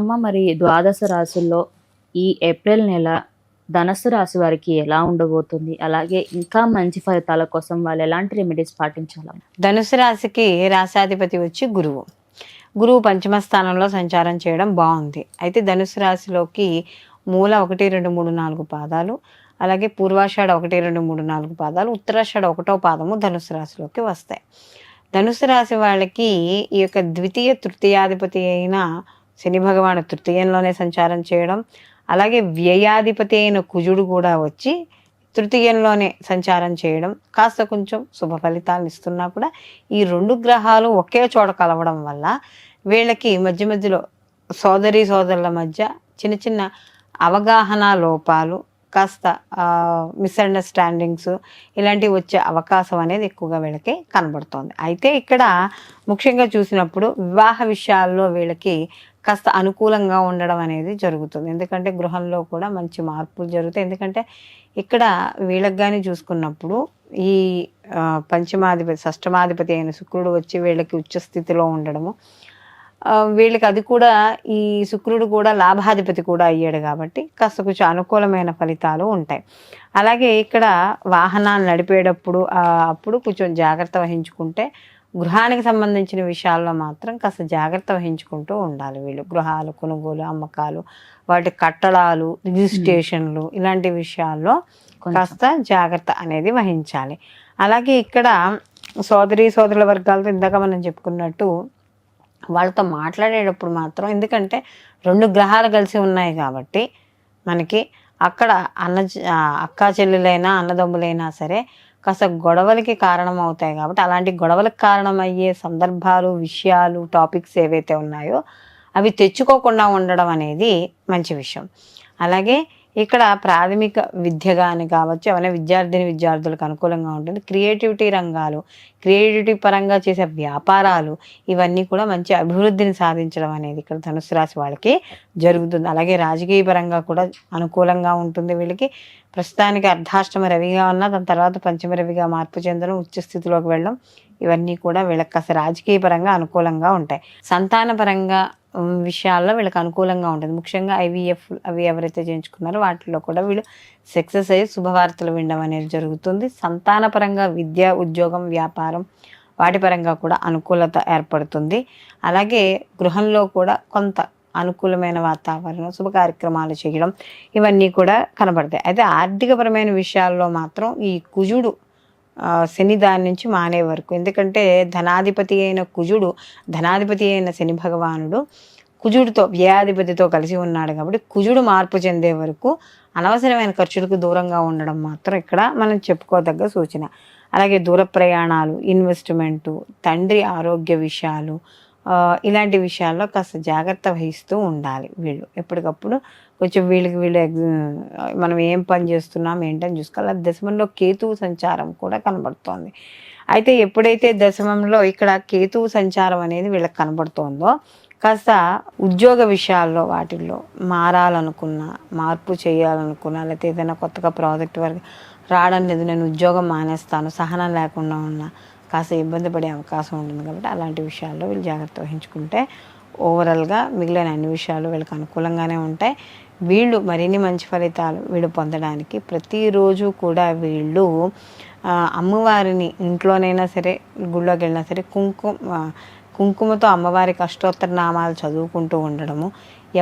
అమ్మ మరి ద్వాదశ రాశుల్లో ఈ ఏప్రిల్ నెల ధనస్సు రాశి వారికి ఎలా ఉండబోతుంది? అలాగే ఇంకా మంచి ఫలితాల కోసం వాళ్ళు ఎలాంటి రెమెడీస్ పాటించాలమ్మ? ధనుసు రాశికి రాశాధిపతి వచ్చి గురువు. గురువు పంచమ స్థానంలో సంచారం చేయడం బాగుంది. అయితే ధనుసు రాశిలోకి మూల 1, 2, 3, 4 పాదాలు, అలాగే పూర్వాషాఢ 1, 2, 3, 4 పాదాలు, ఉత్తరాషాఢ 1వ పాదము ధనుసు రాశిలోకి వస్తాయి. ధనుసు రాశి వాళ్ళకి ఈ యొక్క ద్వితీయ తృతీయాధిపతి అయిన శని భగవాను తృతీయంలోనే సంచారం చేయడం, అలాగే వ్యయాధిపతి అయిన కుజుడు కూడా వచ్చి తృతీయంలోనే సంచారం చేయడం కాస్త కొంచెం శుభ ఫలితాలను ఇస్తున్నా కూడా ఈ 2 గ్రహాలు ఒకే చోట కలవడం వల్ల వీళ్ళకి మధ్య మధ్యలో సోదరుల మధ్య చిన్న చిన్న అవగాహన లోపాలు, కాస్త మిస్అండర్స్టాండింగ్స్ ఇలాంటివి వచ్చే అవకాశం అనేది ఎక్కువగా వీళ్ళకి కనబడుతోంది. అయితే ఇక్కడ ముఖ్యంగా చూసినప్పుడు వివాహ విషయాల్లో వీళ్ళకి కాస్త అనుకూలంగా ఉండడం అనేది జరుగుతుంది. ఎందుకంటే గృహంలో కూడా మంచి మార్పులు జరుగుతాయి. ఎందుకంటే ఇక్కడ వీళ్ళకి కానీ చూసుకున్నప్పుడు ఈ పంచమాధిపతి షష్టమాధిపతి అయిన శుక్రుడు వచ్చి వీళ్ళకి ఉచ్చ స్థితిలో ఉండడము, వీళ్ళకి అది కూడా ఈ శుక్రుడు కూడా లాభాధిపతి కూడా అయ్యాడు కాబట్టి కాస్త కొంచెం అనుకూలమైన ఫలితాలు ఉంటాయి. అలాగే ఇక్కడ వాహనాలు నడిపేటప్పుడు అప్పుడు కొంచెం జాగ్రత్త వహించుకుంటే, గృహానికి సంబంధించిన విషయాల్లో మాత్రం కాస్త జాగ్రత్త వహించుకుంటూ ఉండాలి వీళ్ళు. గృహాలు కొనుగోలు, అమ్మకాలు, వాటి కట్టడాలు, రిజిస్ట్రేషన్లు ఇలాంటి విషయాల్లో కాస్త జాగ్రత్త అనేది వహించాలి. అలాగే ఇక్కడ సోదరుల వర్గాలతో ఇందాక మనం చెప్పుకున్నట్టు వాళ్ళతో మాట్లాడేటప్పుడు మాత్రం, ఎందుకంటే 2 గ్రహాలు కలిసి ఉన్నాయి కాబట్టి మనకి అక్కడ అక్కా చెల్లెలైనా అన్నదమ్ములైనా సరే కాస్త గొడవలకి కారణం అవుతాయి కాబట్టి అలాంటి గొడవలకు కారణమయ్యే సందర్భాలు, విషయాలు, టాపిక్స్ ఏవైతే ఉన్నాయో అవి తెచ్చుకోకుండా ఉండడం అనేది మంచి విషయం. అలాగే ఇక్కడ ప్రాథమిక విద్య కానీ కావచ్చు, అవన్నీ విద్యార్థులకు అనుకూలంగా ఉంటుంది. క్రియేటివిటీ రంగాలు, క్రియేటివిటీ పరంగా చేసే వ్యాపారాలు ఇవన్నీ కూడా మంచి అభివృద్ధిని సాధించడం అనేది ఇక్కడ ధనుసు రాశి వాళ్ళకి జరుగుతుంది. అలాగే రాజకీయ పరంగా కూడా అనుకూలంగా ఉంటుంది వీళ్ళకి. ప్రస్తుతానికి అర్ధాష్టమ రవిగా ఉన్న దాని తర్వాత పంచమ రవిగా మార్పు చెందడం, ఉచ్చ స్థితిలోకి వెళ్ళడం ఇవన్నీ కూడా వీళ్ళకి కాస్త రాజకీయ పరంగా అనుకూలంగా ఉంటాయి. సంతాన పరంగా విషయాల్లో వీళ్ళకి అనుకూలంగా ఉంటుంది. ముఖ్యంగా IVF అవి ఎవరైతే చేయించుకున్నారో వాటిలో కూడా వీళ్ళు సక్సెస్ అయ్యి శుభవార్తలు వినడం అనేది జరుగుతుంది. సంతానపరంగా విద్య, ఉద్యోగం, వ్యాపారం వాటి పరంగా కూడా అనుకూలత ఏర్పడుతుంది. అలాగే గృహంలో కూడా కొంత అనుకూలమైన వాతావరణం, శుభ కార్యక్రమాలు చేయడం ఇవన్నీ కూడా కనబడతాయి. అయితే ఆర్థికపరమైన విషయాల్లో మాత్రం ఈ కుజుడు శని దాని నుంచి మానే వరకు, ఎందుకంటే ధనాధిపతి అయిన కుజుడు, ధనాధిపతి అయిన శని భగవానుడు కుజుడితో వ్యయాధిపతితో కలిసి ఉన్నాడు కాబట్టి కుజుడు మార్పు చెందే వరకు అనవసరమైన ఖర్చులకు దూరంగా ఉండడం మాత్రం ఇక్కడ మనం చెప్పుకోదగ్గ సూచన. అలాగే దూర ప్రయాణాలు, ఇన్వెస్ట్మెంటు, తండ్రి ఆరోగ్య విషయాలు ఇలాంటి విషయాల్లో కాస్త జాగ్రత్త వహిస్తూ ఉండాలి వీళ్ళు. ఎప్పటికప్పుడు కొంచెం వీళ్ళు మనం ఏం పని చేస్తున్నాం ఏంటని చూసుకోవాలి. దశమంలో కేతువు సంచారం కూడా కనబడుతోంది. అయితే ఎప్పుడైతే దశమంలో ఇక్కడ కేతువు సంచారం అనేది వీళ్ళకి కనబడుతోందో కాస్త ఉద్యోగ విషయాల్లో వాటిల్లో మారాలనుకున్నా, మార్పు చేయాలనుకున్నా, లేకపోతే ఏదైనా కొత్తగా ప్రాజెక్ట్ వరకు రావడం లేదు, నేను ఉద్యోగం మానేస్తాను, సహనం లేకుండా ఉన్నా కాస్త ఇబ్బంది పడే అవకాశం ఉంటుంది. కాబట్టి అలాంటి విషయాల్లో వీళ్ళు జాగ్రత్త వహించుకుంటే ఓవరాల్గా మిగిలిన అన్ని విషయాలు వీళ్ళకి అనుకూలంగానే ఉంటాయి. వీళ్ళు మరిన్ని మంచి ఫలితాలు వీళ్ళు పొందడానికి ప్రతిరోజు కూడా వీళ్ళు అమ్మవారిని ఇంట్లోనైనా సరే గుళ్ళోకి వెళ్ళినా సరే కుంకుమతో అమ్మవారికి అష్టోత్తర నామాలు చదువుకుంటూ ఉండడము.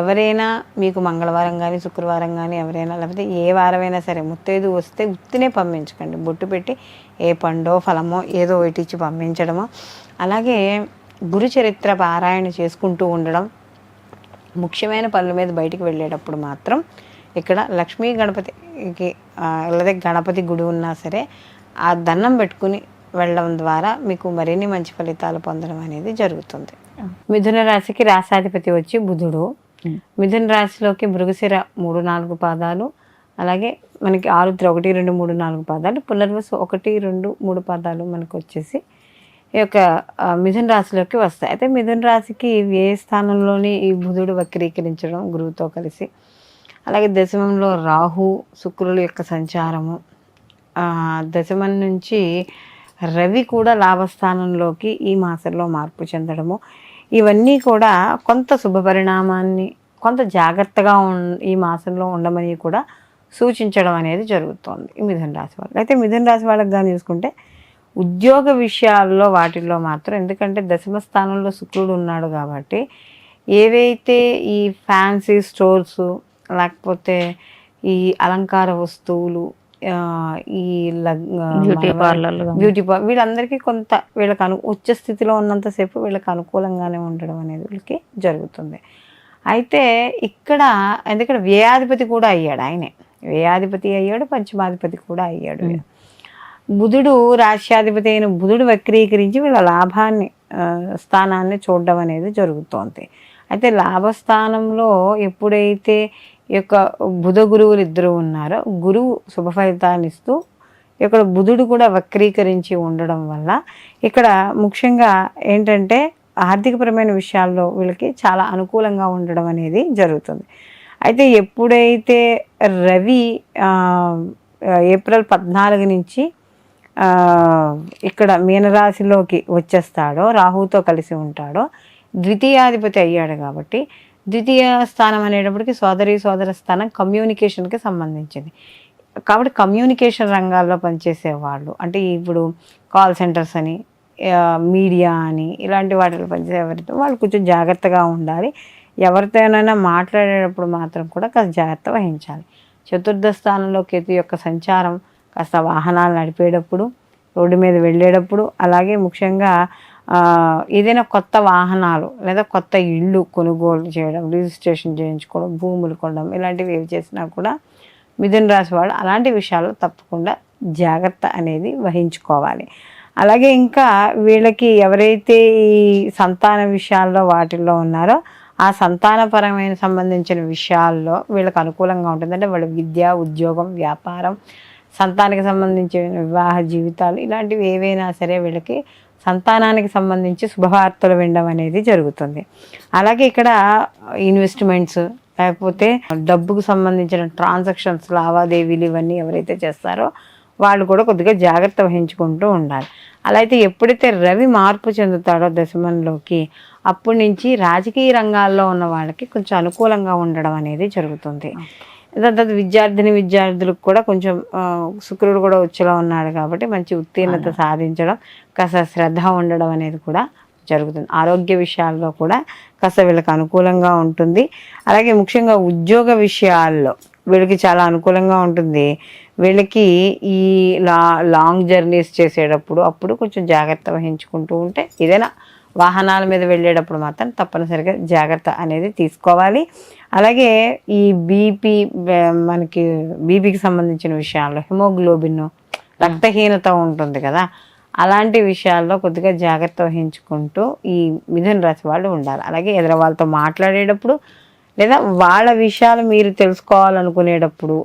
ఎవరైనా మీకు మంగళవారం కానీ శుక్రవారం కానీ ఎవరైనా, లేకపోతే ఏ వారమైనా సరే ముత్తైదు వస్తే ఉత్తినే పంపించకండి, బొట్టు పెట్టి ఏ పండో ఫలమో ఏదో ఒకటి ఇచ్చి పంపించడము. అలాగే గురు చరిత్ర పారాయణ చేసుకుంటూ ఉండడం. ముఖ్యమైన పనుల మీద బయటికి వెళ్ళేటప్పుడు మాత్రం ఇక్కడ లక్ష్మీ గణపతికి లేదా గణపతి గుడి ఉన్నా సరే ఆ దండం పెట్టుకుని వెళ్ళడం ద్వారా మీకు మరిన్ని మంచి ఫలితాలు పొందడం అనేది జరుగుతుంది. మిథున రాశికి రాశాధిపతి వచ్చి బుధుడు. మిథున రాశిలోకి మృగశిర 3, 4 పాదాలు, అలాగే మనకి ఆరుద్ర 1, 2, 3, 4 పాదాలు, పునర్వసు 1, 2, 3 పాదాలు మనకు వచ్చేసి ఈ యొక్క మిథున రాశిలోకి వస్తాయి. అయితే మిథున రాశికి వ్యయ స్థానంలోని ఈ బుధుడు వక్రీకరించడం గురువుతో కలిసి, అలాగే దశమంలో రాహు శుక్రుల యొక్క సంచారము, దశమం నుంచి రవి కూడా లాభస్థానంలోకి ఈ మాసంలో మార్పు చెందడము, ఇవన్నీ కూడా కొంత శుభ పరిణామాన్ని కొంత జాగ్రత్తగా ఈ మాసంలో ఉండమని కూడా సూచించడం అనేది జరుగుతుంది ఈ మిథున రాశి వాళ్ళకి. అయితే మిథున రాశి వాళ్ళకి కానీ చూసుకుంటే ఉద్యోగ విషయాల్లో వాటిల్లో మాత్రం, ఎందుకంటే దశమ స్థానంలో శుక్రుడు ఉన్నాడు కాబట్టి ఏవైతే ఈ ఫ్యాన్సీ స్టోర్స్ లేకపోతే ఈ అలంకార వస్తువులు, ఈ బ్యూటీ పార్లర్లు వీళ్ళందరికీ కొంత వీళ్ళకి ఉచ్చ స్థితిలో ఉన్నంతసేపు వీళ్ళకి అనుకూలంగానే ఉండడం అనేది వీళ్ళకి జరుగుతుంది. అయితే ఇక్కడ ఎందుకంటే వ్యయాధిపతి కూడా అయ్యాడు, ఆయనే వ్యయాధిపతి అయ్యాడు, పంచమాధిపతి కూడా అయ్యాడు. బుధుడు రాష్ట్రాధిపతి అయిన బుధుడు వక్రీకరించి వీళ్ళ లాభాన్ని స్థానాన్ని చూడడం అనేది జరుగుతోంది. అయితే లాభస్థానంలో ఎప్పుడైతే ఈ యొక్క బుధ గురువులు ఇద్దరు ఉన్నారో గురువు శుభ ఫలితాన్ని ఇస్తూ ఇక్కడ బుధుడు కూడా వక్రీకరించి ఉండడం వల్ల ఇక్కడ ముఖ్యంగా ఏంటంటే ఆర్థికపరమైన విషయాల్లో వీళ్ళకి చాలా అనుకూలంగా ఉండడం అనేది జరుగుతుంది. అయితే ఎప్పుడైతే రవి ఏప్రిల్ 14 నుంచి ఇక్కడ మీనరాశిలోకి వచ్చేస్తాడో, రాహుతో కలిసి ఉంటాడో, ద్వితీయాధిపతి అయ్యాడు కాబట్టి ద్వితీయ స్థానం అనేటప్పటికి సోదర స్థానం కమ్యూనికేషన్కి సంబంధించింది కాబట్టి కమ్యూనికేషన్ రంగాల్లో పనిచేసే వాళ్ళు, అంటే ఇప్పుడు కాల్ సెంటర్స్ అని, మీడియా అని, ఇలాంటి వాటిలో పనిచేసే ఎవరితో వాళ్ళు కొంచెం జాగ్రత్తగా ఉండాలి. ఎవరితోనైనా మాట్లాడేటప్పుడు మాత్రం కూడా కాస్త జాగ్రత్త వహించాలి. చతుర్థ స్థానంలో కేతు యొక్క సంచారం కాస్త వాహనాలు నడిపేటప్పుడు, రోడ్డు మీద వెళ్ళేటప్పుడు, అలాగే ముఖ్యంగా ఏదైనా కొత్త వాహనాలు లేదా కొత్త ఇళ్ళు కొనుగోలు చేయడం, రిజిస్ట్రేషన్ చేయించుకోవడం, భూములు కొనడం, ఇలాంటివి ఏవి చేసినా కూడా మిథున రాశి వాళ్ళు అలాంటి విషయాల్లో తప్పకుండా జాగ్రత్త అనేది వహించుకోవాలి. అలాగే ఇంకా వీళ్ళకి ఎవరైతే ఈ సంతాన విషయాల్లో వాటిల్లో ఉన్నారో ఆ సంతానపరమైన సంబంధించిన విషయాల్లో వీళ్ళకి అనుకూలంగా ఉంటుంది. అంటే వాళ్ళ విద్య, ఉద్యోగం, వ్యాపారం, సంతానానికి సంబంధించిన వివాహ జీవితాలు, ఇలాంటివి ఏవైనా సరే వీళ్ళకి సంతానానికి సంబంధించి శుభవార్తలు వినడం అనేది జరుగుతుంది. అలాగే ఇక్కడ ఇన్వెస్ట్మెంట్స్ లేకపోతే డబ్బుకు సంబంధించిన ట్రాన్సాక్షన్స్, లావాదేవీలు ఇవన్నీ ఎవరైతే చేస్తారో వాళ్ళు కూడా కొద్దిగా జాగ్రత్త వహించుకుంటూ ఉండాలి. అలా అయితే ఎప్పుడైతే రవి మార్పు చెందుతాడో దశమంలోకి, అప్పటి నుంచి రాజకీయ రంగాల్లో ఉన్న వాళ్ళకి కొంచెం అనుకూలంగా ఉండడం అనేది జరుగుతుంది. దాని విద్యార్థులకు కూడా కొంచెం శుక్రుడు కూడా వచ్చేలా ఉన్నాడు కాబట్టి మంచి ఉత్తీర్ణత సాధించడం, కాస్త శ్రద్ధ ఉండడం అనేది కూడా జరుగుతుంది. ఆరోగ్య విషయాల్లో కూడా కాస్త వీళ్ళకి అనుకూలంగా ఉంటుంది. అలాగే ముఖ్యంగా ఉద్యోగ విషయాల్లో వీళ్ళకి చాలా అనుకూలంగా ఉంటుంది. వీళ్ళకి ఈ లాంగ్ జర్నీస్ చేసేటప్పుడు అప్పుడు కొంచెం జాగ్రత్త వహించుకుంటూ ఉంటే, ఏదైనా వాహనాల మీద వెళ్ళేటప్పుడు మాత్రం తప్పనిసరిగా జాగ్రత్త అనేది తీసుకోవాలి. అలాగే ఈ మనకి బీపీకి సంబంధించిన విషయాల్లో హిమోగ్లోబిన్, రక్తహీనత ఉంటుంది కదా, అలాంటి విషయాల్లో కొద్దిగా జాగ్రత్త వహించుకుంటూ ఈ మిథున రాశి వాళ్ళు ఉండాలి. అలాగే ఎదురు వాళ్ళతో మాట్లాడేటప్పుడు లేదా వాళ్ళ విషయాలు మీరు తెలుసుకోవాలనుకునేటప్పుడు,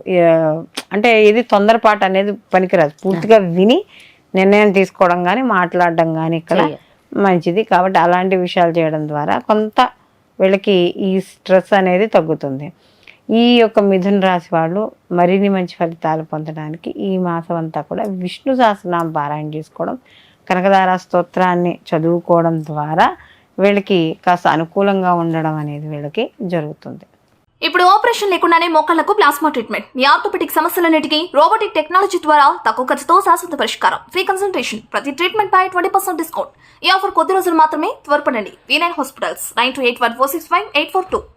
అంటే ఇది తొందరపాటు అనేది పనికిరాదు. పూర్తిగా విని నిర్ణయం తీసుకోవడం కానీ మాట్లాడడం కానీ ఇక్కడ మంచిది. కాబట్టి అలాంటి విషయాలు చేయడం ద్వారా కొంత వీళ్ళకి ఈ స్ట్రెస్ అనేది తగ్గుతుంది. ఈ యొక్క మిథున రాశి వాళ్ళు మరిన్ని మంచి ఫలితాలు పొందడానికి ఈ మాసం అంతా కూడా విష్ణు సహస్రనామం పారాయణ చేసుకోవడం, కనకదార స్తోత్రాన్ని చదువుకోవడం ద్వారా వీళ్ళకి కాస్త అనుకూలంగా ఉండడం అనేది వీళ్ళకి జరుగుతుంది. ఇప్పుడు ఆపరేషన్ లేకుండానే మోకాళ్లకు ప్లాస్మా ట్రీట్మెంట్, మీ ఆర్థోపెటిక్ సమస్యలన్నిటికీ రోబోటిక్ టెక్నాలజీ ద్వారా తక్కువ ఖర్చుతో శాశ్వత పరిష్కారం, ఫ్రీ కన్సల్టేషన్, ప్రతి ట్రీట్మెంట్ పై 20% డిస్కౌంట్. ఈ ఆఫర్ కొద్ది రోజులు మాత్రమే, త్వరపడండి. V9 hospitals 9281465842.